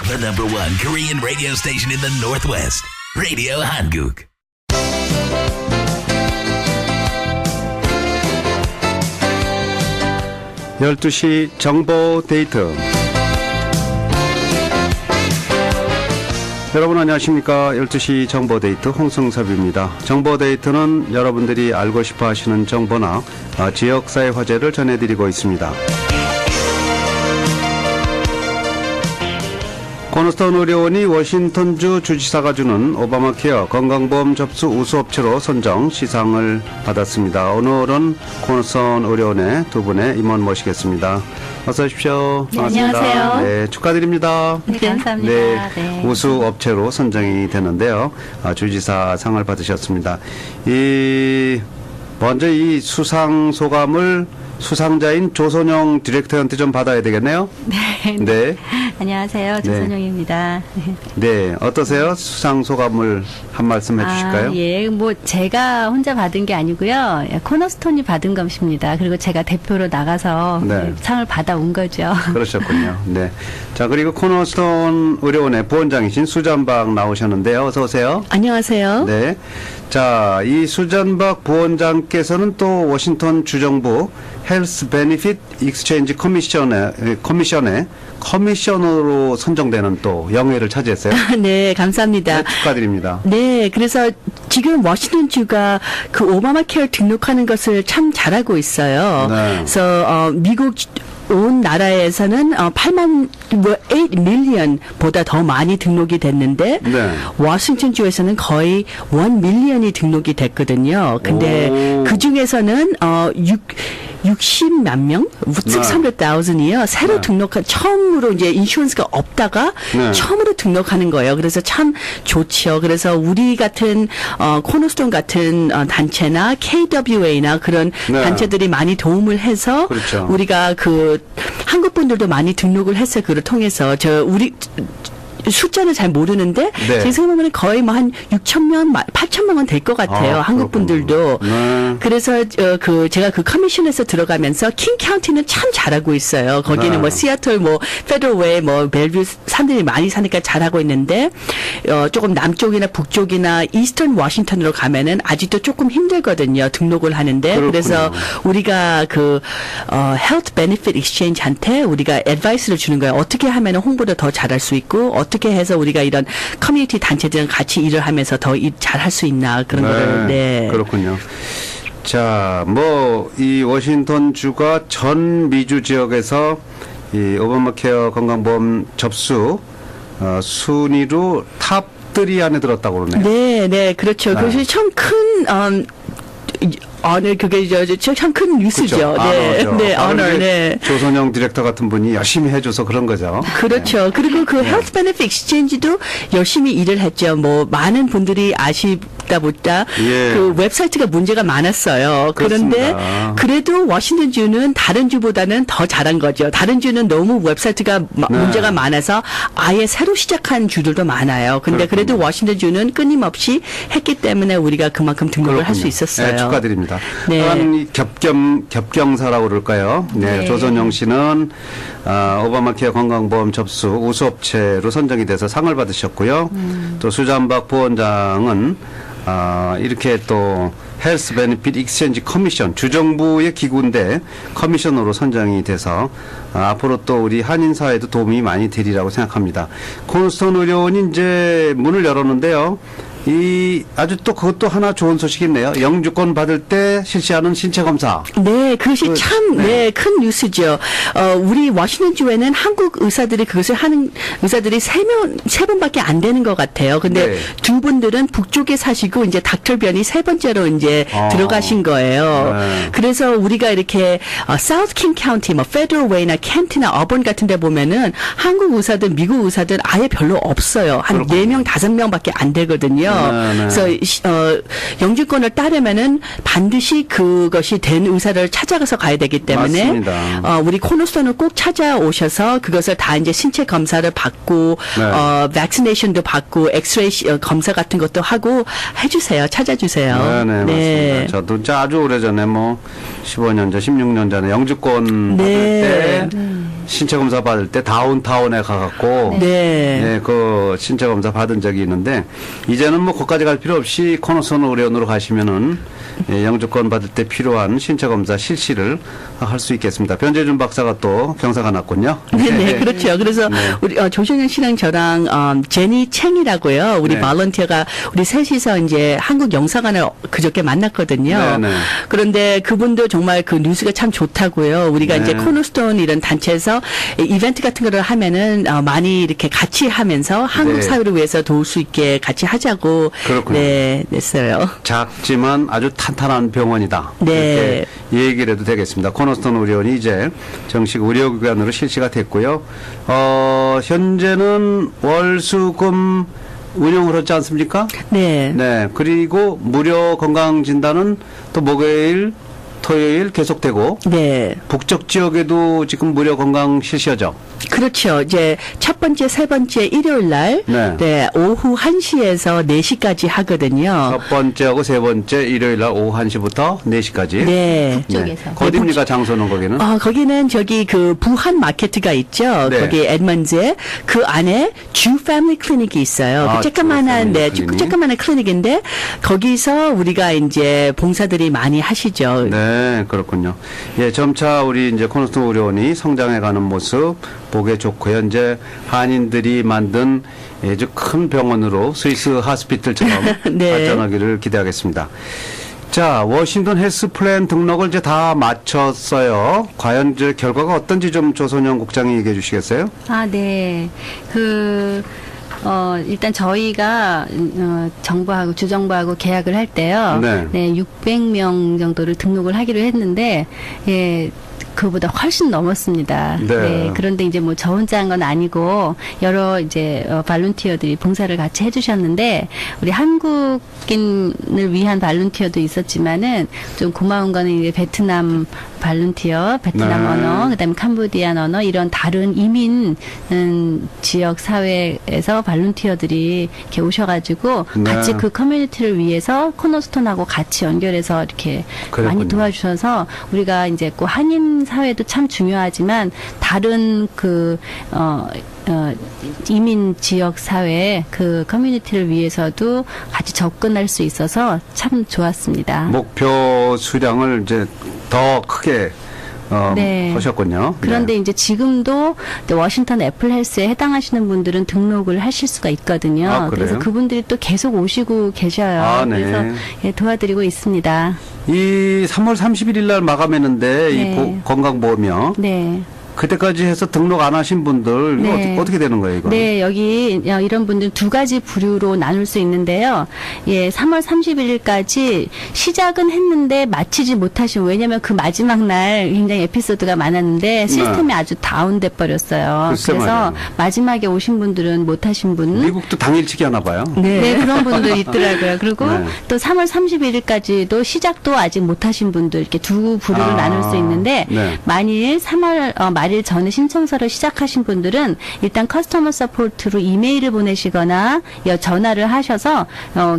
The number one Korean radio station in the Northwest. Radio Hanguk. (12시) 정보 데이트. 여러분 안녕하십니까. 12시 정보 데이트 홍승섭입니다. 정보 데이트는 여러분들이 알고 싶어 하시는 정보나 지역사회 화제를 전해드리고 있습니다. 코너스톤 의료원이 워싱턴주 주지사가 주는 오바마 케어 건강보험 접수 우수업체로 선정 시상을 받았습니다. 오늘은 코너스톤 의료원의 두 분의 임원 모시겠습니다. 어서 오십시오. 네, 반갑습니다. 안녕하세요. 네, 축하드립니다. 네, 감사합니다. 네, 우수업체로 선정이 되는데요. 주지사 상을 받으셨습니다. 먼저 이 수상 소감을 수상자인 조선영 디렉터한테 좀 받아야 되겠네요. 네. 네. 안녕하세요. 조선영입니다. 네. 어떠세요? 수상 소감을 한 말씀 해주실까요? 예. 뭐 제가 혼자 받은 게 아니고요. 코너스톤이 받은 것입니다. 그리고 제가 대표로 나가서 네. 상을 받아온 거죠. 그러셨군요. 네. 자, 그리고 코너스톤 의료원의 부원장이신 수잔박 나오셨는데요. 어서 오세요. 안녕하세요. 네. 자, 이 수잔박 부원장께서는 또 워싱턴 주정부 헬스 베니핏 익스체인지 커미션의 커미셔너로 선정되는 또 영예를 차지했어요. 네, 감사합니다. 네, 축하드립니다. 네, 그래서 지금 워싱턴주가 그 오바마 케어 등록하는 것을 참 잘하고 있어요. 네. 그래서 미국 온 나라에서는 8 밀리언보다 더 많이 등록이 됐는데 네. 워싱턴주에서는 거의 1 밀리언이 등록이 됐거든요. 근데 오. 그 중에서는 60만 명, 600,000이요. 새로 네. 등록한 처음으로 이제 인슈런스가 없다가 네. 처음으로 등록하는 거예요. 그래서 참 좋죠. 그래서 우리 같은 코너스톤 같은 단체나 KWA나 그런 네. 단체들이 많이 도움을 해서 그렇죠. 우리가 그 한국 분들도 많이 등록을 했어요. 그걸 통해서 우리 숫자는 잘 모르는데 네. 제 생각에는 거의 뭐 한 6,000명, 8,000명은 될 것 같아요. 한국 그렇군요. 분들도. 네. 그래서 제가 그 커미션에서 들어가면서 킹 카운티는 참 잘하고 있어요. 거기는 네. 뭐 시애틀, 뭐 페더웨이, 뭐 벨뷰 사람들이 많이 사니까 잘하고 있는데 조금 남쪽이나 북쪽이나 이스턴 워싱턴으로 가면은 아직도 조금 힘들거든요. 등록을 하는데. 그렇군요. 그래서 우리가 그 헬스 베니핏 익스체인지한테 우리가 애드바이스를 주는 거예요. 어떻게 하면 홍보를 더 잘할 수 있고 어떻게 해서 우리가 이런 커뮤니티 단체들이랑 같이 일을 하면서 더 잘할 수 있나 그런 거를. 네. 그렇군요. 자, 이 워싱턴 주가 전 미주 지역에서 이 오바마 케어 건강보험 접수 순위로 탑 3 안에 들었다고 그러네요. 네, 네, 그렇죠. 그것이 참 큰, 네, 그게 참 큰 뉴스죠. 그렇죠. 네, 언어죠. 네, 언어, 이제 네. 조선영 디렉터 같은 분이 열심히 해줘서 그런 거죠. 그렇죠. 그리고 그 헬스 베네핏 익스체인지도 열심히 일을 했죠. 뭐 많은 분들이 아시다 보다 예. 그 웹사이트가 문제가 많았어요. 그런데 그렇습니다. 그래도 워싱턴 주는 다른 주보다는 더 잘한 거죠. 다른 주는 너무 웹사이트가 네. 문제가 많아서 아예 새로 시작한 주들도 많아요. 근데 그래도 워싱턴 주는 끊임없이 했기 때문에 우리가 그만큼 등록을 할 수 그렇군요. 있었어요. 네, 축하드립니다. 네. 이 겹경사라고 그럴까요? 네, 네. 조선영 씨는 오바마 케어 건강보험 접수 우수업체로 선정이 돼서 상을 받으셨고요. 또 수잔박 부원장은 이렇게 또 헬스 베니핏 익스체인지 커미션 주정부의 기구인데 커미션으로 선정이 돼서 앞으로 또 우리 한인 사회도 도움이 많이 되리라고 생각합니다. 코너스톤 의료원이 이제 문을 열었는데요. 아주 또 그것도 하나 좋은 소식이 있네요. 영주권 받을 때 실시하는 신체 검사. 네, 그것이 참, 네. 큰 뉴스죠. 우리 워싱턴주에는 한국 의사들이 그것을 하는 의사들이 세 분밖에 안 되는 것 같아요. 근데 네. 두 분들은 북쪽에 사시고 이제 닥터변이 세 번째로 이제 들어가신 거예요. 네. 그래서 우리가 이렇게 사우스 킹 카운티, 뭐 페더웨이나 켄트나 어번 같은 데 보면은 한국 의사들, 미국 의사들 아예 별로 없어요. 한 그렇군요. 4명, 5명밖에 안 되거든요. 네. 그래서 영주권을 따려면은 반드시 그것이 된 의사를 찾아가서 가야 되기 때문에 맞습니다. 우리 코너스톤을 꼭 찾아오셔서 그것을 다 이제 신체 검사를 받고 네. 백시네이션도 받고 엑스레이 검사 같은 것도 하고 해주세요. 찾아주세요. 네, 맞습니다. 저도 이제 아주 오래전에 15년 전, 16년 전에 영주권 네. 받을 때 신체 검사 받을 때 다운타운에 가갖고 네. 그 신체 검사 받은 적이 있는데 이제는 뭐 거기까지 갈 필요 없이 코너스톤 의료원으로 가시면은 영주권 받을 때 필요한 신체 검사 실시를 할 수 있겠습니다. 변재준 박사가 또 병사가 났군요. 네, 그렇죠. 그래서 네. 우리 조정현 씨랑 저랑 제니 챙이라고요. 우리 네. 발런티어가 우리 셋이서 이제 한국 영사관을 그저께 만났거든요. 네, 네. 그런데 그분도 정말 그 뉴스가 참 좋다고요. 우리가 네. 이제 코너스톤 이런 단체에서 이벤트 같은 거를 하면은 많이 이렇게 같이 하면서 한국 네. 사회를 위해서 도울 수 있게 같이 하자고 그렇군요. 네, 냈어요. 작지만 아주 탄탄한 병원이다. 네. 이렇게 얘기를 해도 되겠습니다. 코너스톤 의료원이 이제 정식 의료기관으로 실시가 됐고요. 현재는 월수금 운영을 하지 않습니까? 네. 네. 그리고 무료 건강진단은 또 목요일, 토요일 계속되고 네. 북쪽 지역에도 지금 무료 건강 실시하죠. 그렇죠. 이제 첫 번째, 세 번째 일요일 날 네. 오후 1시에서 4시까지 하거든요. 첫 번째하고 세 번째 일요일 날 오후 1시부터 4시까지. 네. 북쪽에서. 어디입니까 장소는 거기는? 거기는 저기 그 부한 마케트가 있죠. 네. 거기 에드먼즈에 그 안에 주 패밀리 클리닉이 있어요. 아, 그 쬐까만한 주 패밀리 클리닉. 쬐까만한 클리닉인데 거기서 우리가 이제 봉사들이 많이 하시죠. 네, 그렇군요. 예, 점차 우리 이제 코너스톤 의료원이 성장해가는 모습 보기 좋고요. 이제 한인들이 만든 아주 큰 병원으로 스위스 하스피틀처럼 네. 발전하기를 기대하겠습니다. 자, 워싱턴 헬스 플랜 등록을 이제 다 마쳤어요. 과연 이제 결과가 어떤지 좀 조선영 국장이 얘기해 주시겠어요? 아, 네. 일단 저희가 정부하고 주정부하고 계약을 할 때요. 네. 600명 정도를 등록을 하기로 했는데 예. 그보다 훨씬 넘었습니다. 네. 그런데 이제 뭐 저 혼자 한 건 아니고 여러 이제 발룬티어들이 봉사를 같이 해주셨는데 우리 한국인을 위한 발룬티어도 있었지만은 좀 고마운 거는 이제 베트남 발룬티어, 베트남 네. 언어, 그다음에 캄보디안 언어 이런 다른 이민 지역 사회에서 발룬티어들이 이렇게 오셔가지고 네. 같이 그 커뮤니티를 위해서 코너스톤하고 같이 연결해서 이렇게 그랬군요. 많이 도와주셔서 우리가 이제 꼭 한인 사회도 참 중요하지만 다른 이민 지역 사회 그 커뮤니티를 위해서도 같이 접근할 수 있어서 참 좋았습니다. 목표 수량을 이제 더 크게 네. 하셨군요. 그런데 네. 이제 지금도 워싱턴 애플 헬스에 해당하시는 분들은 등록을 하실 수가 있거든요. 아, 그래요? 그래서 그분들이 또 계속 오시고 계셔요. 아, 네. 그래서 예, 도와드리고 있습니다. 이 3월 31일 날 마감했는데 네. 이 건강보험이요. 네. 그때까지 해서 등록 안 하신 분들 이거 네. 어떻게 되는 거예요, 이거? 네, 여기 이런 분들 두 가지 부류로 나눌 수 있는데요. 예, 3월 31일까지 시작은 했는데 마치지 못하신 왜냐면 그 마지막 날 굉장히 에피소드가 많았는데 시스템이 아주 다운돼 버렸어요. 글쎄 그래서 말이에요. 마지막에 오신 분들은 못하신 분 미국도 당일치기 하나 봐요. 네, 그런 분들 있더라고요. 그리고 네. 또 3월 31일까지도 시작도 아직 못하신 분들 이렇게 두 부류를 아, 나눌 수 있는데 네. 만일 3월 말일 전에 신청서를 시작하신 분들은 일단 커스터머 서포트로 이메일을 보내시거나 전화를 하셔서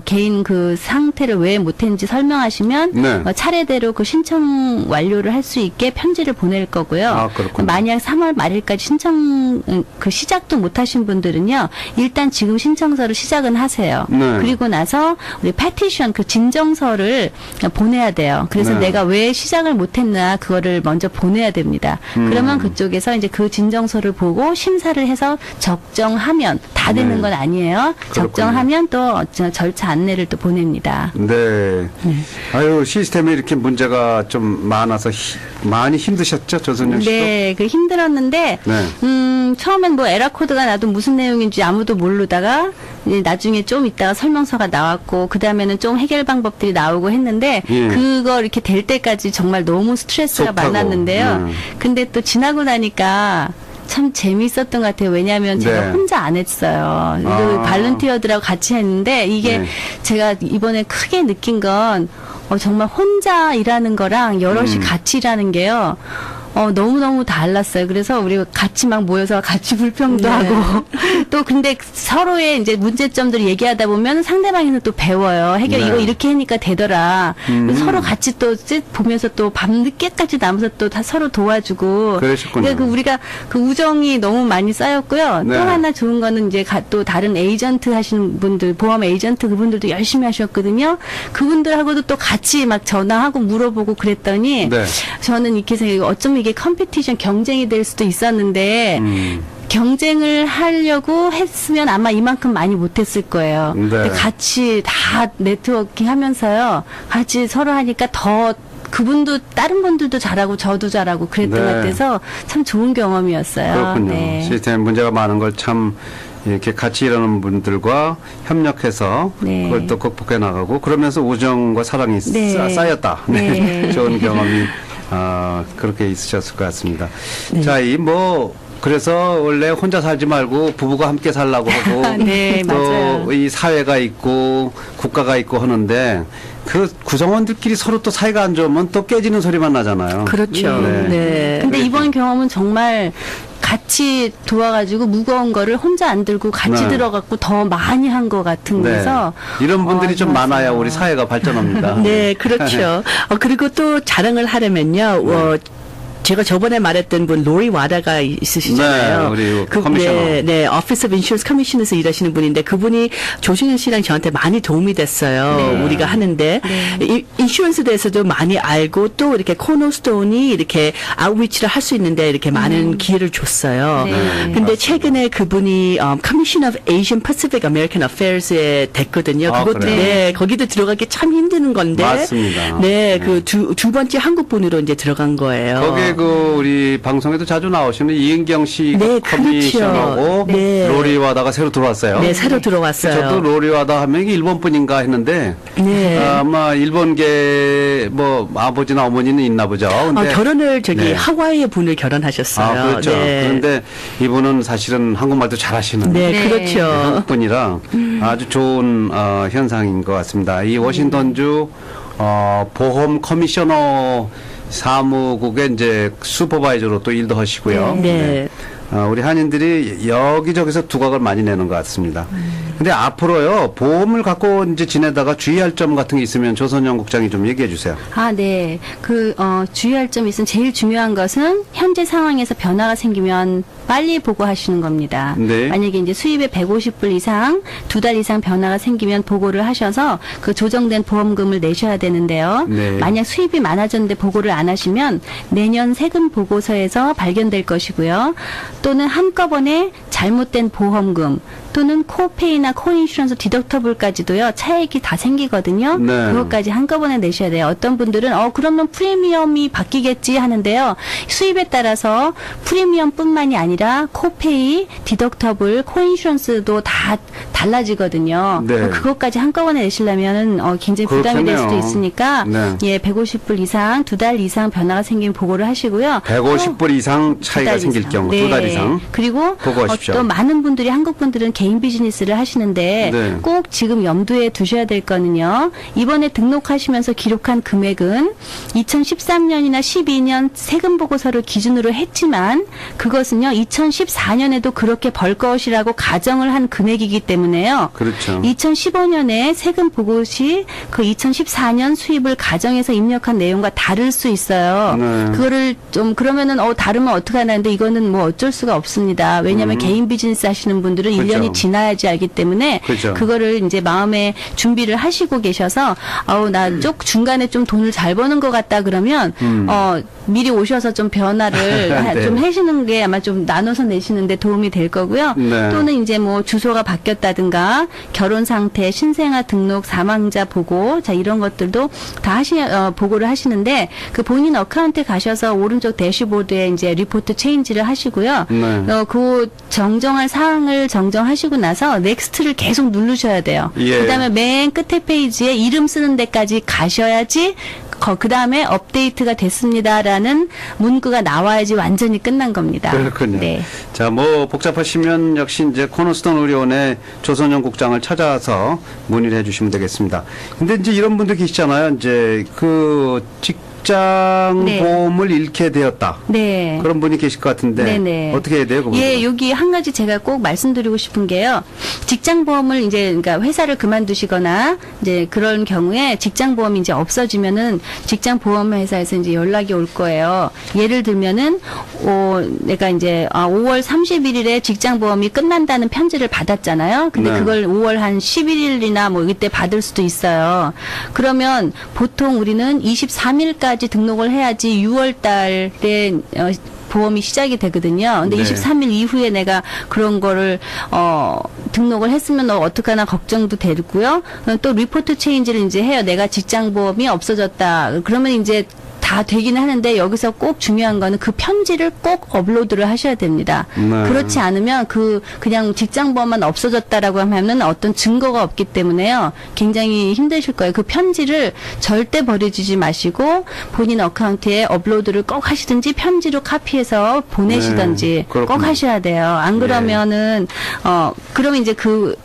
개인 그 상태를 왜 못했는지 설명하시면 네. 차례대로 그 신청 완료를 할 수 있게 편지를 보낼 거고요. 아, 그렇군요. 만약 3월 말일까지 신청 그 시작도 못하신 분들은요, 일단 지금 신청서를 시작은 하세요. 네. 그리고 나서 우리 패티션 그 진정서를 보내야 돼요. 그래서 네. 내가 왜 시작을 못했나 그거를 먼저 보내야 됩니다. 그러면 그쪽에서 이제 그 진정서를 보고 심사를 해서 적정하면 다 되는 네. 건 아니에요. 그렇군요. 적정하면 또 절차 안내를 또 보냅니다. 네. 아유, 시스템에 이렇게 문제가 좀 많아서 많이 힘드셨죠, 조선영 씨도? 네, 그 힘들었는데, 네. 처음엔 뭐 에러 코드가 나도 무슨 내용인지 아무도 모르다가, 이제 나중에 좀 있다가 설명서가 나왔고, 그 다음에는 좀 해결 방법들이 나오고 했는데, 예. 그거 이렇게 될 때까지 정말 너무 스트레스가 속하고, 많았는데요. 근데 또 지나고 나니까, 참 재미있었던 것 같아요. 왜냐하면 제가 네. 혼자 안 했어요. 아. 발런티어들하고 같이 했는데 이게 네. 제가 이번에 크게 느낀 건 정말 혼자 일하는 거랑 여럿이 같이 일하는 게요. 너무너무 달랐어요. 그래서 우리 같이 막 모여서 같이 불평도 네. 하고 또 근데 서로의 이제 문제점들을 얘기하다 보면 상대방에서 또 배워요. 해결 네. 이거 이렇게 하니까 되더라. 서로 같이 또 보면서 또 밤 늦게까지 남아서 또 다 서로 도와주고. 그러셨군요. 그러니까 우리가 그 우정이 너무 많이 쌓였고요. 네. 또 하나 좋은 거는 이제 또 다른 에이전트 하시는 분들, 보험 에이전트 그분들도 열심히 하셨거든요. 그분들하고도 또 같이 막 전화하고 물어보고 그랬더니 네. 저는 이렇게 생각해요. 어쩌면 이게 컴피티션 경쟁이 될 수도 있었는데 경쟁을 하려고 했으면 아마 이만큼 많이 못했을 거예요. 네. 근데 같이 다 네트워킹 하면서요. 같이 서로 하니까 더 그분도 다른 분들도 잘하고 저도 잘하고 그랬던 네. 것 같아서 참 좋은 경험이었어요. 그렇군요. 네. 시스템 문제가 많은 걸 참 이렇게 같이 일하는 분들과 협력해서 네. 그걸 또 극복해 나가고 그러면서 우정과 사랑이 네. 쌓였다. 네. 좋은 경험이 그렇게 있으셨을 것 같습니다. 네. 자, 그래서 원래 혼자 살지 말고 부부가 함께 살라고 하고 네, 맞아요. 또 이 사회가 있고 국가가 있고 하는데 그 구성원들끼리 서로 또 사이가 안 좋으면 또 깨지는 소리만 나잖아요. 그렇죠. 네. 네. 근데 이번 경험은 정말 같이 도와가지고 무거운 거를 혼자 안 들고 같이 네. 들어갔고 더 많이 한 것 같은 네. 거에서 이런 분들이 좀 좋았어요. 많아야 우리 사회가 발전합니다. 네, 그렇죠. 그리고 또 자랑을 하려면요. 제가 저번에 말했던 분 로리 와다가 있으시잖아요. 네, 우리 커미셔너. 네, Office of Insurance Commissioner에서 일하시는 분인데 그분이 조신현 씨랑 저한테 많이 도움이 됐어요. 네. 우리가 하는데 인슈런스에 대해서도 많이 알고 또 이렇게 코너스톤이 이렇게 아웃리치를 할 수 있는데 이렇게 많은 기회를 줬어요. 네. 근데 최근에 그분이 Commission of Asian Pacific American Affairs에 됐거든요. 아, 그것도 그래요? 네, 거기도 들어가기 참 힘드는 건데. 맞습니다. 네, 그 두 번째 한국 분으로 이제 들어간 거예요. 거기에 우리 방송에도 자주 나오시는 이은경 씨가 네, 커미셔너고 그렇죠. 네. 로리 와다가 새로 들어왔어요. 네, 새로 들어왔어요. 저도 로리 와다 하면 이게 일본 분인가 했는데 네. 아마 일본계 아버지나 어머니는 있나 보죠. 근데 결혼을 네. 하와이의 분을 결혼하셨어요. 그렇죠. 네. 그런데 이분은 사실은 한국말도 잘하시는 네, 네. 그렇죠. 한국 분이라 아주 좋은 현상인 것 같습니다. 이 워싱턴주 보험 커미셔너 사무국의 이제 슈퍼바이저로 또 일도 하시고요. 네. 우리 한인들이 여기저기서 두각을 많이 내는 것 같습니다. 근데 앞으로요, 보험을 갖고 이제 지내다가 주의할 점 같은 게 있으면 조선영 국장이 좀 얘기해 주세요. 네. 주의할 점이 있으면 제일 중요한 것은 현재 상황에서 변화가 생기면 빨리 보고하시는 겁니다. 네. 만약에 이제 수입에 150불 이상, 2달 이상 변화가 생기면 보고를 하셔서 그 조정된 보험금을 내셔야 되는데요. 네. 만약 수입이 많아졌는데 보고를 안 하시면 내년 세금 보고서에서 발견될 것이고요. 또는 한꺼번에 잘못된 보험금 또는 코페이나 코인슈런스 디덕터블까지도요. 차액이 다 생기거든요. 네. 그것까지 한꺼번에 내셔야 돼요. 어떤 분들은 그러면 프리미엄이 바뀌겠지 하는데요. 수입에 따라서 프리미엄뿐만이 아니라 코페이, 디덕터블, 코인슈런스도 다 달라지거든요. 네. 그것까지 한꺼번에 내시려면 굉장히 부담이 될 수도 그렇겠네요. 있으니까 네. 150불 이상, 2달 이상 변화가 생기면 보고를 하시고요. 150불 이상 차이가 2달 생길 이상. 경우, 네. 2달 이상. 그리고 보고하십시오. 또 많은 분들이 한국 분들은 개인 비즈니스를 하시는데 네. 꼭 지금 염두에 두셔야 될 거는요. 이번에 등록하시면서 기록한 금액은 2013년이나 12년 세금 보고서를 기준으로 했지만 그것은요. 2014년에도 그렇게 벌 것이라고 가정을 한 금액이기 때문에요. 그렇죠. 2015년에 세금 보고 시 그 2014년 수입을 가정해서 입력한 내용과 다를 수 있어요. 네. 그거를 좀 그러면은 다르면 어떡하나는데 이거는 뭐 어쩔 수가 없습니다. 왜냐하면 개인 비즈니스 하시는 분들은 그렇죠. 1년이 지나야지 알기 때문에 그렇죠. 그거를 이제 마음에 준비를 하시고 계셔서 나 중간에 좀 돈을 잘 버는 것 같다 그러면 미리 오셔서 좀 변화를 네. 좀 하시는 게 아마 좀 나눠서 내시는데 도움이 될 거고요. 네. 또는 이제 뭐 주소가 바뀌었다든가 결혼 상태, 신생아 등록, 사망자 보고 이런 것들도 다 보고를 하시는데 그 본인 어카운트에 가셔서 오른쪽 대시보드에 이제 리포트 체인지를 하시고요. 네. 그 정정할 사항을 정정하시고 나서 넥스트를 계속 누르셔야 돼요. 예. 그다음에 맨 끝에 페이지에 이름 쓰는 데까지 가셔야지 그 다음에 업데이트가 됐습니다라는 문구가 나와야지 완전히 끝난 겁니다. 그렇군요. 네. 자, 복잡하시면 역시 이제 코너스톤 의료원의 조선영 국장을 찾아서 문의를 해주시면 되겠습니다. 근데 이제 이런 분들 계시잖아요. 이제 직장보험을 잃게 되었다. 네. 그런 분이 계실 것 같은데 네네. 어떻게 해야 돼요? 그분들은? 예, 여기 한 가지 제가 꼭 말씀드리고 싶은 게요. 직장보험을 이제 그러니까 회사를 그만두시거나 이제 그런 경우에 직장보험이 이제 없어지면은 직장보험회사에서 이제 연락이 올 거예요. 예를 들면은 내가 이제 5월 31일에 직장보험이 끝난다는 편지를 받았잖아요. 근데 네. 그걸 5월 한 11일이나 뭐 이때 받을 수도 있어요. 그러면 보통 우리는 23일까지 등록을 해야지 6월 달에 보험이 시작이 되거든요. 근데 네. 23일 이후에 내가 그런 거를 등록을 했으면 어떡하나 걱정도 되고요. 또 리포트 체인지를 이제 해요. 내가 직장 보험이 없어졌다. 그러면 이제 다 되긴 하는데 여기서 꼭 중요한 거는 그 편지를 꼭 업로드를 하셔야 됩니다. 네. 그렇지 않으면 그냥 직장보험만 없어졌다라고 하면은 어떤 증거가 없기 때문에요. 굉장히 힘드실 거예요. 그 편지를 절대 버려주지 마시고 본인 어카운트에 업로드를 꼭 하시든지 편지로 카피해서 보내시든지 네, 꼭 그렇군요. 하셔야 돼요. 안 그러면은 그러면 이제 그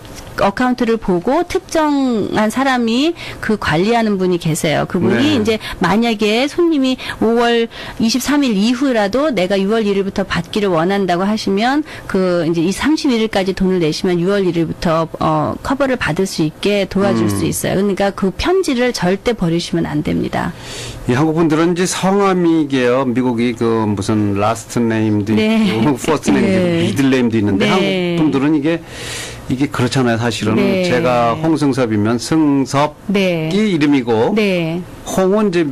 어카운트를 보고 특정한 사람이 그 관리하는 분이 계세요. 그분이 네. 이제 만약에 손님이 5월 23일 이후라도 내가 6월 1일부터 받기를 원한다고 하시면 그 이제 이 31일까지 돈을 내시면 6월 1일부터 커버를 받을 수 있게 도와줄 수 있어요. 그러니까 그 편지를 절대 버리시면 안 됩니다. 이 한국 분들은 이제 성함이게요. 미국이 그 무슨 라스트 네임도 네. 있고 퍼스트 네임도 있고 네. 미들 네임도 있는데 네. 한국 분들은 이게 그렇잖아요. 사실은 네. 제가 홍승섭이면 승섭이 네. 이름이고 네. 홍은 이제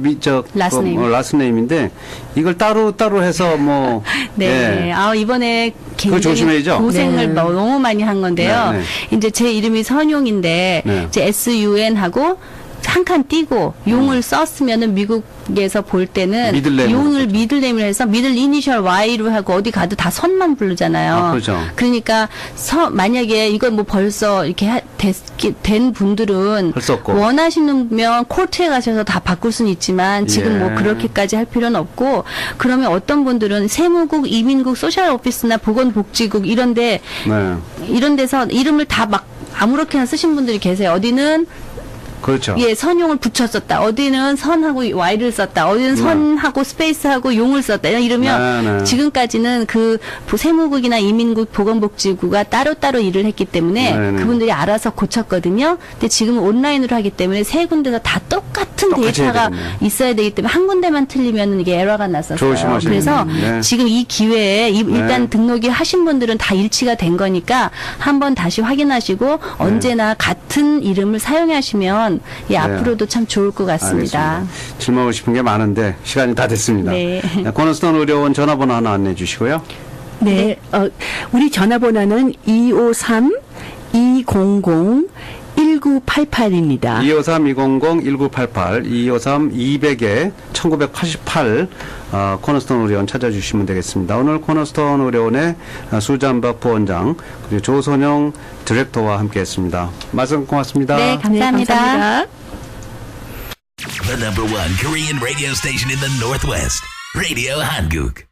라스트 네임. 라스트 네임인데 이걸 따로 해서 뭐 네. 예. 이번에 그거 굉장히 조심해야죠. 고생을 네. 너무 많이 한 건데요. 네, 이제 제 이름이 선용인데 네. 이제 SUN하고 한 칸 띄고 용을 썼으면은 미국에서 볼 때는 미들네임으로 용을 미들네임을 해서 미들 이니셜 Y로 하고 어디 가도 다 선만 부르잖아요. 아, 그렇죠. 그러니까 만약에 이건 뭐 벌써 이렇게 된 분들은 할 수 없고. 원하시면 코트에 가셔서 다 바꿀 수는 있지만 지금 예. 뭐 그렇게까지 할 필요는 없고 그러면 어떤 분들은 세무국, 이민국, 소셜오피스나 보건복지국 네. 이런 데서 이름을 다 막 아무렇게나 쓰신 분들이 계세요. 어디는 그렇죠. 예, 선용을 붙였었다. 어디는 선하고 Y를 썼다. 어디는 선하고 스페이스하고 용을 썼다. 이러면 네, 네. 지금까지는 그 세무국이나 이민국, 보건복지국가 따로따로 일을 했기 때문에 네, 네. 그분들이 알아서 고쳤거든요. 근데 지금은 온라인으로 하기 때문에 세 군데서 다 똑같은 똑같이 해야 데이터가 되겠네요. 있어야 되기 때문에 한 군데만 틀리면 이게 에러가 났었어요. 조심하셔야 그래서 되겠네요. 네. 지금 이 기회에 일단 등록이 하신 분들은 다 일치가 된 거니까 한번 다시 확인하시고 언제나 같은 이름을 사용하시면 예, 앞으로도 참 좋을 것 같습니다. 알겠습니다. 질문하고 싶은 게 많은데 시간이 다 됐습니다. 네. 코너스톤 의료원 전화번호 하나 안내해 주시고요. 네, 우리 전화번호는 253-200-1988입니다. 253-200-1988, 253-200에 1988 코너스톤 의료원 찾아주시면 되겠습니다. 오늘 코너스톤 의료원의 수잔박 부원장 그리고 조선영 디렉터와 함께했습니다. 말씀 고맙습니다. 네, 감사합니다. 네, 감사합니다. The #1 Korean radio station in the Northwest. Radio Hanguk.